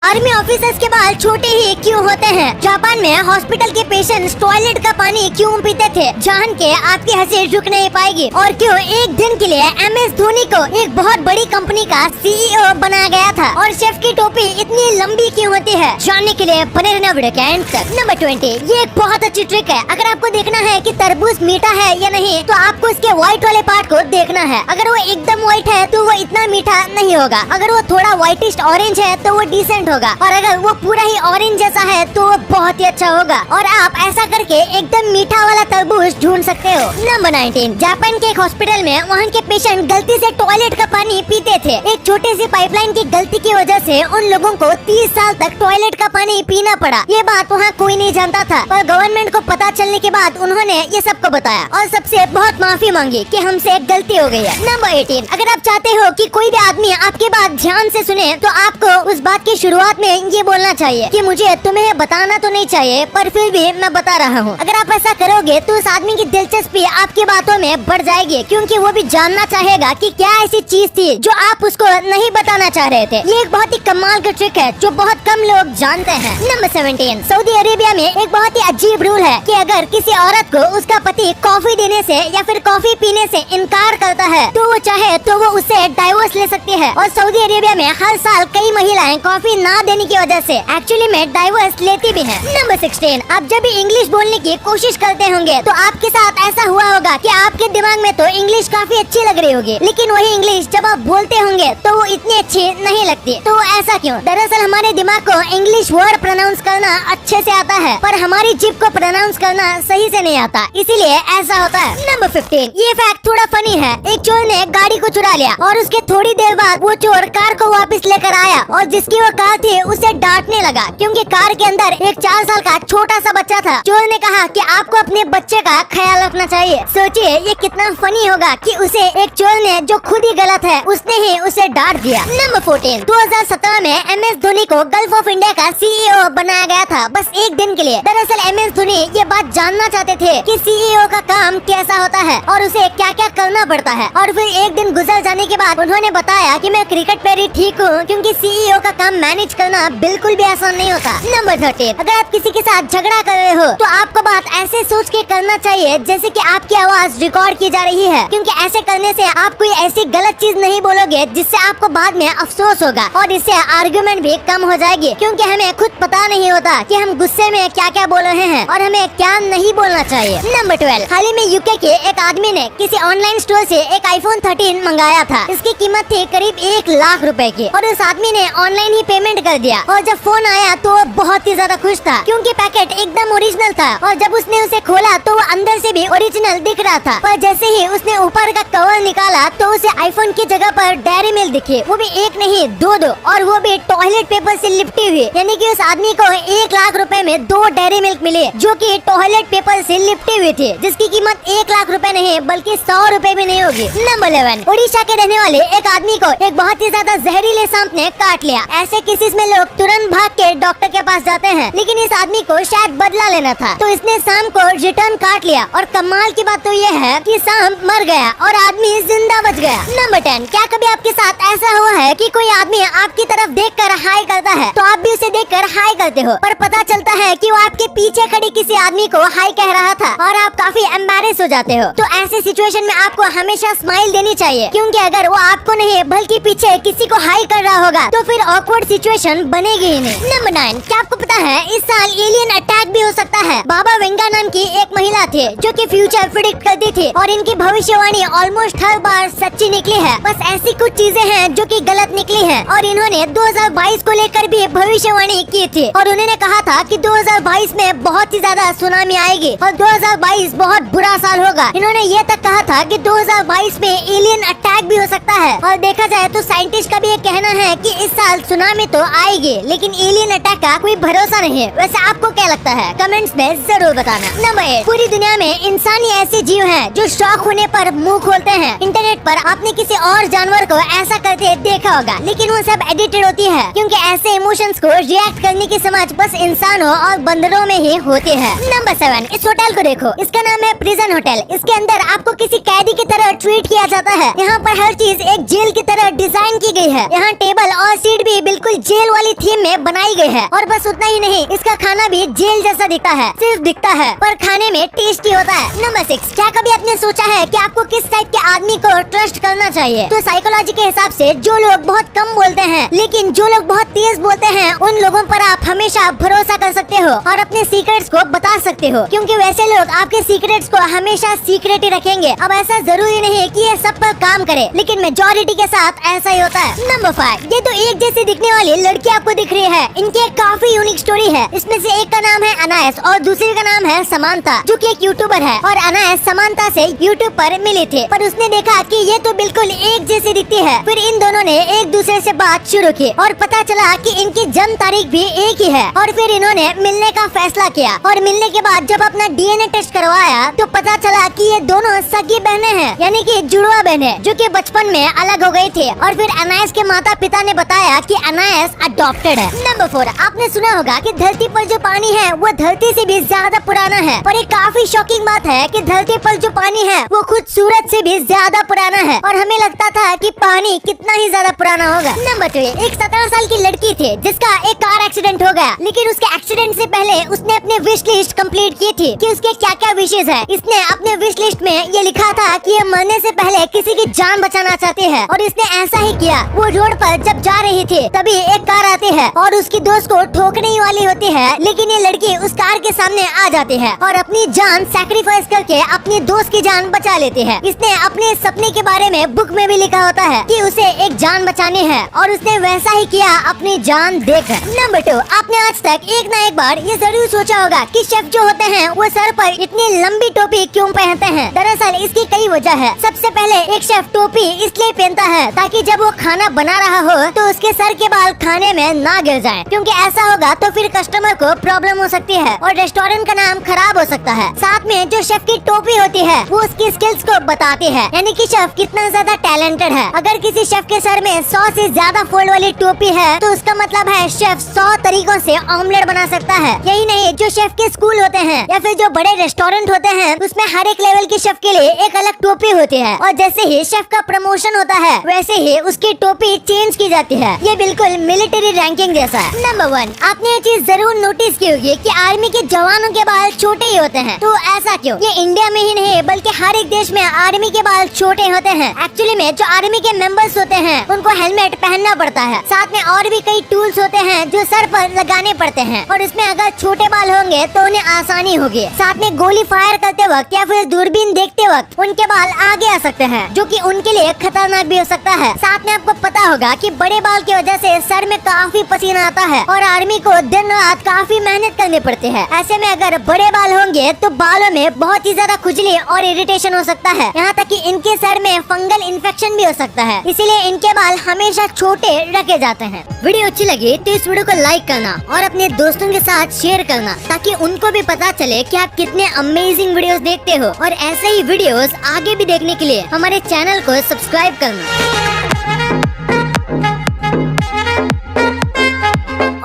Army officers के बाल छोटे ही क्यों होते हैं? जापान में हॉस्पिटल के पेशेंट्स टॉयलेट का पानी क्यों पीते थे? जान के आपकी हंसी रुक नहीं पाएगी। और क्यों एक दिन के लिए MS धोनी को एक बहुत बड़ी कंपनी का CEO बनाया गया था? और शेफ की टोपी इतनी लंबी क्यों होती है? जानने के लिए बने रहना वीडियो के एंड तक। नंबर 20, ये एक बहुत अच्छी ट्रिक है। अगर आपको देखना है कि तरबूज मीठा है या नहीं, तो आपको इसके व्हाइट वाले पार्ट को देखना है। अगर वो एकदम व्हाइट है तो वो इतना मीठा नहीं होगा। अगर वो थोड़ा व्हाइटिश ऑरेंज है तो वो डिसेंट होगा। और अगर वो पूरा ही ऑरेंज जैसा है तो वो बहुत ही अच्छा होगा। और आप ऐसा करके एकदम मीठा वाला तरबूज ढूंढ सकते हो। नंबर 19, जापान के एक हॉस्पिटल में वहाँ के पेशेंट गलती से टॉयलेट का पानी पीते थे। एक छोटे सी पाइपलाइन की गलती की वजह से उन लोगों को 30 साल तक टॉयलेट का पानी पीना पड़ा। ये बात वहाँ कोई नहीं जानता था, पर गवर्नमेंट को पता चलने के बाद उन्होंने ये सबको बताया और सबसे बहुत माफी मांगी कि हमसे गलती हो गई है। नंबर 18, अगर आप चाहते हो कि कोई भी आदमी आपकी बात ध्यान से सुने, तो आपको उस बात की शुरुआत में ये बोलना चाहिए कि मुझे तुम्हें बताना तो नहीं चाहिए, पर फिर भी मैं बता रहा हूँ। अगर आप ऐसा करोगे तो उस आदमी की दिलचस्पी आपकी बातों में बढ़ जाएगी, क्योंकि वो भी जानना चाहेगा कि क्या ऐसी चीज थी जो आप उसको नहीं बताना चाह रहे थे। ये एक बहुत ही कमाल की ट्रिक है जो बहुत कम लोग जानते हैं। नंबर 17, सऊदी अरेबिया में एक बहुत ही अजीब रूल है कि अगर किसी औरत को उसका पति कॉफी देने से या फिर कॉफी पीने से इनकार करता है तो वो चाहे तो वो उससे डाइवोर्स ले सकती है। और सऊदी अरेबिया में हर साल कई महिलाएं कॉफी ना देने की वजह से एक्चुअली में डाइवोर्स लेती भी हैं। नंबर 16, आप जब भी इंग्लिश बोलने की कोशिश करते होंगे तो आपके साथ ऐसा हुआ होगा कि आपके दिमाग में तो इंग्लिश काफी अच्छी लग रही होगी, लेकिन वही इंग्लिश जब आप बोलते होंगे तो वो इतनी अच्छी नहीं लगती। तो ऐसा क्यों? दरअसल हमारे दिमाग को इंग्लिश वर्ड प्रोनाउंस करना अच्छे से आता है, पर हमारी जिभ को प्रोनाउंस करना सही से नहीं आता, इसीलिए ऐसा होता है। नंबर 15, ये फैक्ट थोड़ा फनी है। एक चोर ने गाड़ी को चुरा लिया और उसके थोड़ी देर बाद वो चोर कार को वापस लेकर आया और जिसकी वो कार थी उसे डांटने लगा, क्योंकि कार के अंदर एक 4 साल का छोटा सा बच्चा था। चोर ने कहा कि आपको अपने बच्चे का ख्याल रखना चाहिए। सोचिए ये कितना फनी होगा कि उसे एक चोर ने जो खुद ही गलत है उसने ही उसे डांट दिया। नंबर 14, 2017 में MS धोनी को गल्फ ऑफ इंडिया का CEO बनाया गया था, बस एक दिन के लिए। दरअसल MS धोनी ये बात जानना चाहते थे कि CEO का काम कैसा होता है और उसे क्या क्या करना पड़ता है। और फिर एक दिन गुजर जाने के बाद उन्होंने बताया कि मैं क्रिकेट प्लेयर ही ठीक हूँ, क्योंकि CEO का काम मैनेज करना बिल्कुल भी आसान नहीं होता। नंबर 13, अगर आप किसी के साथ झगड़ा कर रहे हो तो आपको बात ऐसे सोच के करना चाहिए जैसे कि आपकी आवाज रिकॉर्ड की जा रही है, क्योंकि ऐसे करने से आप कोई ऐसी गलत चीज नहीं बोलोगे जिससे आपको बाद में अफसोस होगा, और इससे आर्गुमेंट भी कम हो जाएगी, क्योंकि हमें खुद पता नहीं होता कि हम गुस्से में क्या क्या बोल रहे हैं और हमें क्या नहीं बोलना चाहिए। नंबर 12, हाल ही में UK के एक आदमी ने किसी ऑनलाइन स्टोर से एक iPhone 13 मंगाया था। इसकी कीमत थी करीब 1 लाख रुपए की, और उस आदमी ने ऑनलाइन ही पेमेंट कर दिया। और जब फोन आया तो वो बहुत ही ज्यादा खुश था, क्योंकि पैकेट एकदम ओरिजिनल था। और जब उसने उसे खोला तो वो अंदर से भी ओरिजिनल दिख रहा था, पर जैसे ही उसने ऊपर का कवर निकाला तो उसे आईफोन की जगह पर डेयरी मिल्क दिखी, वो भी एक नहीं दो, और वो भी टॉयलेट पेपर से लिपटी हुई। यानी कि उस आदमी को 1 लाख रुपए में 2 डेयरी मिल्क मिले, जो कि टॉयलेट पेपर से लिपटी हुई थी, जिसकी कीमत 1 लाख रुपए नहीं बल्कि 100 रुपए भी नहीं होगी। नंबर 11, उड़ीसा के रहने वाले एक आदमी को एक बहुत ही ज्यादा जहरीले सांप ने काट लिया। ऐसे केसेस में लोग तुरंत भाग के डॉक्टर के पास जाते हैं, लेकिन इस आदमी को शायद बदला लेना था, तो इसने सांप को रिटर्न काट लिया। और कमाल की बात तो ये है कि सांप मर गया और आदमी जिंदा बच गया। नंबर 10, क्या कभी आपके साथ ऐसा हुआ है कि कोई आदमी आपकी तरफ देखकर हाय करता है तो आप भी उसे देखकर हाय करते हो, पर पता चलता है कि वो आपके पीछे खड़े किसी आदमी को हाय कह रहा था और आप काफी एम्बैरेस हो जाते हो। तो ऐसे सिचुएशन में आपको हमेशा स्माइल देनी चाहिए, क्योंकि अगर वो आपको नहीं बल्कि पीछे किसी को हाय कर रहा होगा तो फिर ऑकवर्ड सिचुएशन बनेगी ही नहीं। नंबर 9, क्या आपको पता है इस साल एलियन अटैक भी हो सकता है? बाबा वेंगा नाम की एक महिला थी जो कि फ्यूचर प्रेडिक्ट करती थी, और इनकी भविष्यवाणी ऑलमोस्ट हर बार सच्ची निकली है। बस ऐसी कुछ चीजें हैं जो कि गलत निकली हैं, और इन्होंने 2022 को लेकर भी भविष्यवाणी की थी, और उन्होंने कहा था कि 2022 में बहुत ही ज्यादा सुनामी आएगी और 2022 बहुत बुरा साल होगा। इन्होंने ये तक कहा था कि 2022 में एलियन अटैक भी हो सकता है। और देखा जाए तो साइंटिस्ट का भी ये कहना है कि इस साल सुनामी तो आएगी, लेकिन एलियन अटैक का कोई भरोसा नहीं है। वैसे आपको क्या लगता है? कमेंट्स में जरूर बताना। नंबर 8, पूरी दुनिया में इंसान ही ऐसे जीव हैं जो शौक होने पर मुंह खोलते हैं। इंटरनेट पर आपने किसी और जानवर को ऐसा करते देखा होगा, लेकिन वो सब एडिटेड होती है। क्योंकि ऐसे इमोशंस को रिएक्ट करने की समझ बस इंसानों और बंदरों में ही होती है। नंबर 7, इस होटल को देखो, इसका नाम है प्रिजन होटल। इसके अंदर आपको किसी कैदी की तरह ट्रीट किया जाता है। यहाँ पर हर चीज एक जेल की तरह डिजाइन की गई है। यहाँ टेबल और सीट भी बिल्कुल जेल वाली थीम में बनाई गई है। और बस उतना ही नहीं, इसका खाना भी जेल जैसा दिखता है, सिर्फ दिखता है पर खाने में टेस्टी होता है। नंबर 6, क्या कभी आपने सोचा है कि आपको किस टाइप के आदमी को ट्रस्ट करना चाहिए? तो साइकोलॉजी के हिसाब से जो लोग बहुत कम बोलते हैं लेकिन जो लोग बहुत तेज बोलते हैं, उन लोगों पर आप हमेशा भरोसा कर सकते हो और अपने सीक्रेट्स को बता सकते हो, क्योंकि वैसे लोग आपके सीक्रेट्स को हमेशा सीक्रेट ही रखेंगे। अब ऐसा जरूरी नहीं है कि ये सब पर काम करे, लेकिन मेजॉरिटी के साथ ऐसा ही होता है। नंबर 5, ये तो एक जैसी दिखने वाली लड़की आपको दिख रही है। इनकी काफी यूनिक स्टोरी है। इसमें से एक का नाम है अनायस और दूसरे का नाम है समांता, जो कि एक यूट्यूबर है। और अनायस समांता से यूट्यूब पर मिली थी, पर उसने देखा कि ये तो बिल्कुल एक जैसी दिखती है। फिर इन दोनों ने एक दूसरे से बात शुरू की और पता चला कि इनकी जन्म तारीख भी एक ही है। और फिर इन्होंने मिलने का फैसला किया और मिलने के बाद जब अपना डीएनए टेस्ट करवाया तो पता चला कि ये दोनों सगी बहनें हैं, यानी कि जुड़वा बहनें, जो कि बचपन में अलग हो गई थी। और फिर अनायस के माता पिता ने बताया कि अनायस अडॉप्टेड है। नंबर 4, आपने सुना होगा कि धरती पर जो पानी है वो धरती से भी ज्यादा पुराना है। और एक काफी शॉकिंग बात है कि धरती पर जो पानी है वो खुद सूरज से भी ज्यादा पुराना है। और हमें लगता था कि पानी कितना ही ज्यादा पुराना होगा। नंबर 3, एक 17 साल की लड़की थी जिसका एक कार एक्सीडेंट हो गया, लेकिन उसके एक्सीडेंट से पहले उसने अपने विश लिस्ट कंप्लीट की थी कि उसके क्या क्या विशेष है। इसने अपने विश लिस्ट में ये लिखा था कि ये मरने से पहले किसी की जान बचाना चाहती है और इसने ऐसा ही किया। वो रोड पर जब जा रही थी तभी एक कार आती है और उसकी दोस्त को ठोकने ही वाली होती है, लेकिन ये लड़की उस कार के सामने आ जाती है और अपनी जान सैक्रिफाइस करके अपनी दोस्त की जान बचा लेती है। इसने अपने सपने के बारे में बुक में भी लिखा होता है कि उसे एक जान बचानी है और उसने वैसा ही किया अपनी जान देकर। नंबर 2, आपने आज तक एक ना एक बार ये जरूर सोचा होगा कि शेफ जो होते हैं वो सर पर इतनी लंबी टोपी क्यों पहनते हैं। दरअसल इसकी कई वजह है। सबसे पहले एक शेफ टोपी इसलिए पहनता है ताकि जब वो खाना बना रहा हो तो उसके सर के बाल खाने में ना गिर जाएं, क्योंकि ऐसा होगा तो फिर कस्टमर को प्रॉब्लम हो सकती है और रेस्टोरेंट का नाम खराब हो सकता है। साथ में जो शेफ की टोपी होती है वो उसकी स्किल्स को बताती है, यानी कि शेफ कितना ज्यादा टैलेंटेड है। अगर किसी शेफ के सर में 100 से ज्यादा फोल्ड वाली टोपी है तो उसका मतलब है शेफ 100 तरीकों से ऑमलेट बना सकता है। यही नहीं, जो शेफ के स्कूल होते हैं या फिर जो बड़े रेस्टोरेंट होते हैं उसमें हर एक लेवल की शेफ के लिए एक अलग टोपी होती है और जैसे ही शेफ का प्रमोशन होता है वैसे ही उसकी टोपी चेंज की जाती है। ये बिल्कुल मिलिट्री रैंकिंग जैसा है। नंबर 1, आपने ये चीज जरूर नोटिस की होगी कि आर्मी के जवानों के बाल छोटे ही होते हैं। तो ऐसा क्यों? ये इंडिया में ही नहीं बल्कि हर एक देश में आर्मी के बाल छोटे होते हैं। एक्चुअली में जो आर्मी के मेंबर्स होते हैं उनको हेलमेट पहनना पड़ता है। साथ में और भी कई टूल्स होते हैं जो सर पर लगाने पड़ते हैं और इसमें अगर छोटे बाल होंगे तो उन्हें आसानी होगी। साथ में गोली फायर करते वक्त या फिर दूरबीन देखते वक्त उनके बाल आगे आ सकते हैं, जो कि उनके लिए खतरनाक भी हो सकता है। साथ में आपको पता होगा कि बड़े बाल की वजह से सर में काफी पसीना आता है और आर्मी को दिन रात काफी मेहनत करनी पड़ती है। ऐसे में अगर बड़े बाल होंगे तो बालों में बहुत ही ज्यादा खुजली और इरिटेशन हो सकता है, यहाँ तक कि इनके सर में फंगल इन्फेक्शन भी हो सकता है। इसीलिए इनके बाल हमेशा छोटे रखे जाते हैं। वीडियो अच्छी लगी तो इस वीडियो को लाइक करना और अपने दोस्तों के साथ शेयर करना ताकि उनको भी पता चले कि आप कितने अमेजिंग वीडियोस देखते हो। और ऐसे ही वीडियोस आगे भी देखने के लिए हमारे चैनल को सब्सक्राइब करना।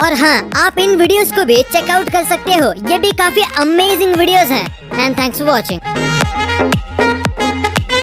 और हाँ, आप इन वीडियोस को भी चेकआउट कर सकते हो, ये भी काफी अमेजिंग वीडियोस हैं। And thanks for watching.